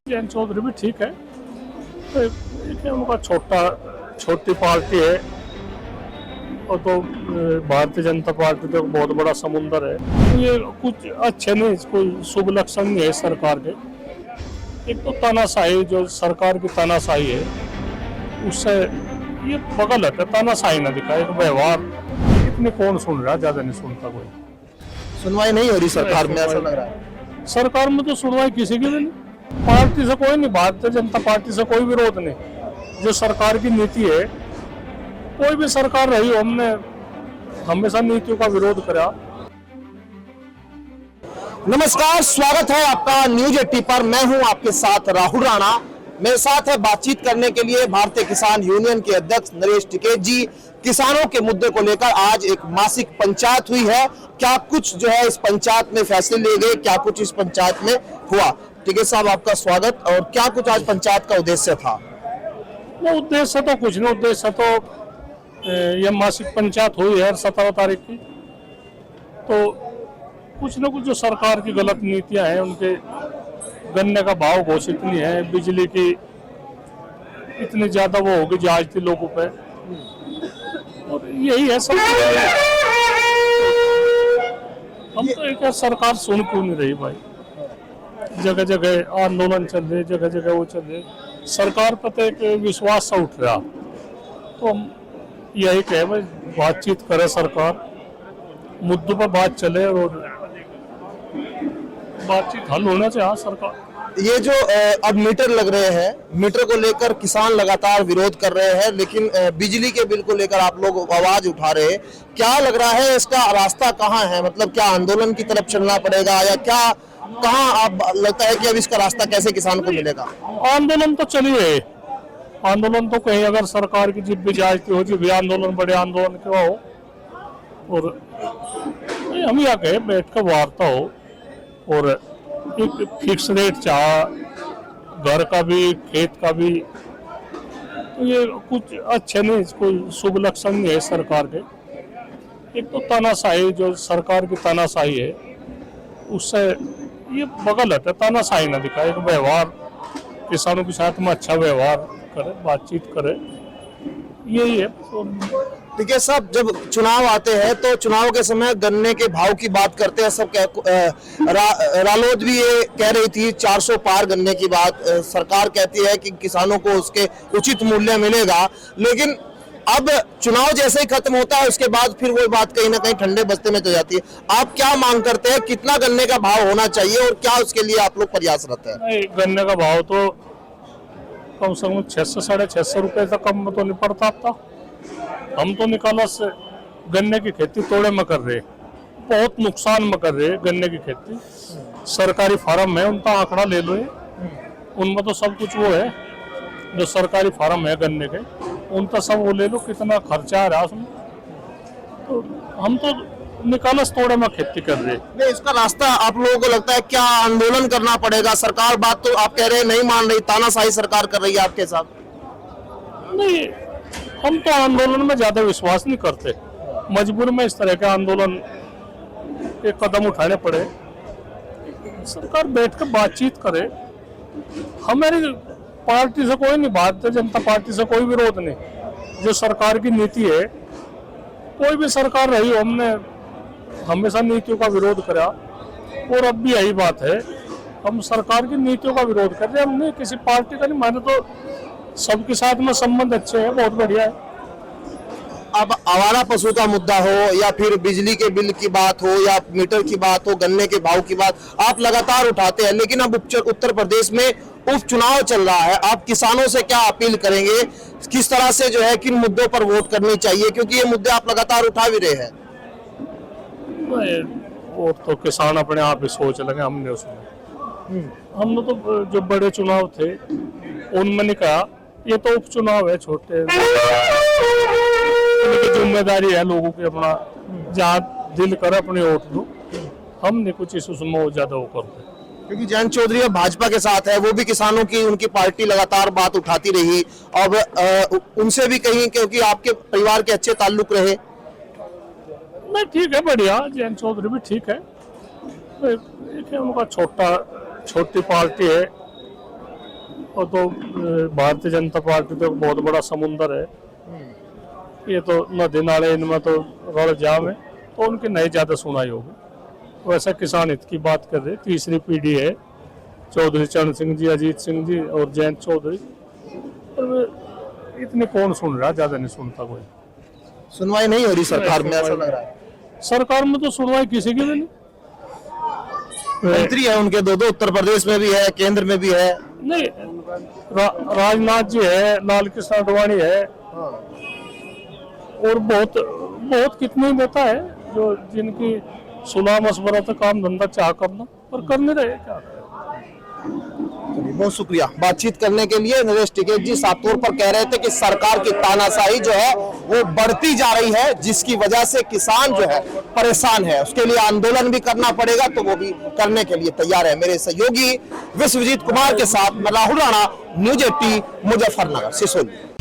जयंत चौधरी भी ठीक है। तो एक उनका छोटी पार्टी है और तो भारतीय जनता पार्टी तो बहुत बड़ा समुंदर है। तो ये कुछ अच्छे नहीं, कोई शुभ लक्षण नहीं है सरकार के। एक तो तानाशाही, जो सरकार की तानाशाही है, उससे ये गलत है। तानाशाही ना दिखाए, एक व्यवहार। इतने कौन सुन रहा है, ज्यादा नहीं सुनता कोई। सुनवाई नहीं हो रही सरकार में, ऐसा लग रहा है। सरकार में तो सुनवाई किसी की भी नहीं। पार्टी से कोई नहीं, भारतीय जनता पार्टी से कोई विरोध नहीं। जो सरकार की नीति है, कोई भी सरकार रही हो, हमने हमेशा नीतियों का विरोध करा। नमस्कार, स्वागत है आपका न्यूज 80 पर। मैं हूं आपके साथ राहुल राणा। मेरे साथ है बातचीत करने के लिए भारतीय किसान यूनियन के अध्यक्ष नरेश टिकैत जी। किसानों के मुद्दे को लेकर आज एक मासिक पंचायत हुई है। क्या कुछ जो है इस पंचायत में फैसले लिए गए, क्या कुछ इस पंचायत में हुआ? टिकैत साहब, आपका स्वागत। और क्या कुछ आज पंचायत का उद्देश्य था? उद्देश्य तो कुछ नहीं, उद्देश्य तो यह मासिक पंचायत हुई है 17 तारीख की। तो कुछ न कुछ जो सरकार की गलत नीतियां हैं, उनके गन्ने का भाव घोषित नहीं है, बिजली की इतनी ज्यादा वो होगी जहाज थी लोगों पे, और यही है सब। हम तो एक सरकार सुन क्यों नहीं रही भाई? जगह जगह आंदोलन चल रहे, जगह जगह वो चल रहे, सरकार पर तो एक विश्वास सा उठ रहा। तो हम यही कहे भाई, बातचीत करे सरकार, मुद्दों पर बात चले और बातचीत हल होना चाहिए। सरकार ये जो अब मीटर लग रहे हैं, मीटर को लेकर किसान लगातार विरोध कर रहे हैं, लेकिन बिजली के बिल को लेकर आप लोग आवाज उठा रहे हैं। क्या लग रहा है, इसका रास्ता कहाँ है? मतलब क्या आंदोलन की तरफ चलना पड़ेगा या क्या, कहाँ आप लगता है कि अब इसका रास्ता कैसे किसान को मिलेगा? आंदोलन तो चलिए, आंदोलन तो कहीं अगर सरकार की जिब भी जायती हो, जिब आंदोलन बड़े आंदोलन क्यों हो, और हम यहाँ कहे बैठ कर वार्ता हो और एक फिक्स रेट चाह, घर का भी खेत का भी। तो ये कुछ अच्छे नहीं, कोई शुभ लक्षण नहीं है सरकार के। एक तो तानाशाही, जो सरकार की तानाशाही है, उससे ये गलत है। तानाशाही ना दिखाए, एक व्यवहार, किसानों के साथ में अच्छा व्यवहार करे, बातचीत करे, यही है। ठीक है साहब, जब चुनाव आते हैं तो चुनाव के समय गन्ने के भाव की बात करते हैं सब। रालोद भी ये कह रही थी 400 पार गन्ने की बात। सरकार कहती है कि किसानों को उसके उचित मूल्य मिलेगा, लेकिन अब चुनाव जैसे ही खत्म होता है उसके बाद फिर वो बात कहीं ना कहीं ठंडे बस्ते में तो जाती है। आप क्या मांग करते हैं, कितना गन्ने का भाव होना चाहिए और क्या उसके लिए आप लोग प्रयासरत है? गन्ने का भाव तो कम से कम 600 साढ़े 600 रुपए तक कम में तो नहीं पड़ता था। हम तो निकाला से गन्ने की खेती तोड़े में कर रहे, बहुत नुकसान में कर रहे गन्ने की खेती। सरकारी फार्म है, उनका आंकड़ा ले लो, उनमें तो सब कुछ वो है। जो सरकारी फार्म है गन्ने के, उनका सब वो ले लो, कितना खर्चा आ रहा उसमें। तो हम तो निकालस तोड़े में खेती कर रहे। नहीं, इसका रास्ता आप लोगों को लगता है क्या आंदोलन करना पड़ेगा? सरकार बात तो आप कह रहे हैं नहीं मान रही, तानाशाही सरकार कर रही है आपके साथ। नहीं, हम तो आंदोलन में ज्यादा विश्वास नहीं करते। मजबूर में इस तरह के आंदोलन के कदम उठाने पड़े। सरकार बैठकर बातचीत करे। हमारी पार्टी से कोई नहीं, भारतीय जनता पार्टी से कोई विरोध नहीं। जो सरकार की नीति है, कोई भी सरकार रही हो, हमने हमेशा नीतियों का विरोध करा और अब भी यही बात है। हम सरकार की नीतियों का विरोध कर रहे हैं, हमने किसी पार्टी का नहीं। माने तो सबके साथ में संबंध अच्छे हैं, बहुत बढ़िया है। अब आवारा पशु का मुद्दा हो या फिर बिजली के बिल की बात हो या मीटर की बात हो, गन्ने के भाव की बात आप लगातार उठाते हैं, लेकिन अब उत्तर प्रदेश में उपचुनाव चल रहा है। आप किसानों से क्या अपील करेंगे, किस तरह से जो है किन मुद्दों पर वोट करनी चाहिए, क्योंकि ये मुद्दे आप लगातार उठा भी रहे हैं? वोट तो किसान अपने आप ही सोच लेंगे, हमने उसमें। हमने तो जो बड़े चुनाव थे उनमें नहीं कहा, ये तो उपचुनाव है, छोटे की जिम्मेदारी है लोगों की, अपना जहाँ दिल करे अपने वोट दो। हम नहीं कुछ इस उसमें ज्यादा वो करते, क्योंकि जयंत चौधरी अब भाजपा के साथ है, वो भी किसानों की, उनकी पार्टी लगातार बात उठाती रही। अब उनसे भी कहीं, क्योंकि आपके परिवार के अच्छे ताल्लुक रहे। नहीं, ठीक है, बढ़िया। जयंत चौधरी भी ठीक है। एक उनका छोटी पार्टी है और तो भारतीय जनता पार्टी तो बहुत बड़ा समुंदर है, ये तो नदी नाले इनमें तो रड़ जाम है, तो उनकी नहीं ज्यादा सुनाई होगी। वैसा किसान हित की बात कर रहे, तीसरी पीढ़ी है, चौधरी चरण सिंह जी, अजीत सिंह जी और जयंत चौधरी, और इतने कौन सुन रहा, ज्यादा नहीं सुनता कोई। सुनवाई नहीं हो रही सरकार में, ऐसा लग रहा है। सरकार में तो सुनवाई किसी की भी नहीं। मंत्री है उनके दो, उत्तर प्रदेश में भी है, केंद्र में भी है। नहीं, राजनाथ जी है, लाल कृष्ण आडवाणी है, और बहुत बहुत कितने नेता है जो जिनकी सुलह मशवरा तो काम धंधा चाह करना, पर कर नहीं रहे, क्या करें। बहुत शुक्रिया बातचीत करने के लिए। नरेश टिकैत जी साफ तौर पर कह रहे थे कि सरकार की तानाशाही जो है वो बढ़ती जा रही है, जिसकी वजह से किसान जो है परेशान है, उसके लिए आंदोलन भी करना पड़ेगा, तो वो भी करने के लिए तैयार है। मेरे सहयोगी विश्वजीत कुमार के साथ मैं राहुल राणा, न्यूज़ 18 मुजफ्फरनगर, सिसोली।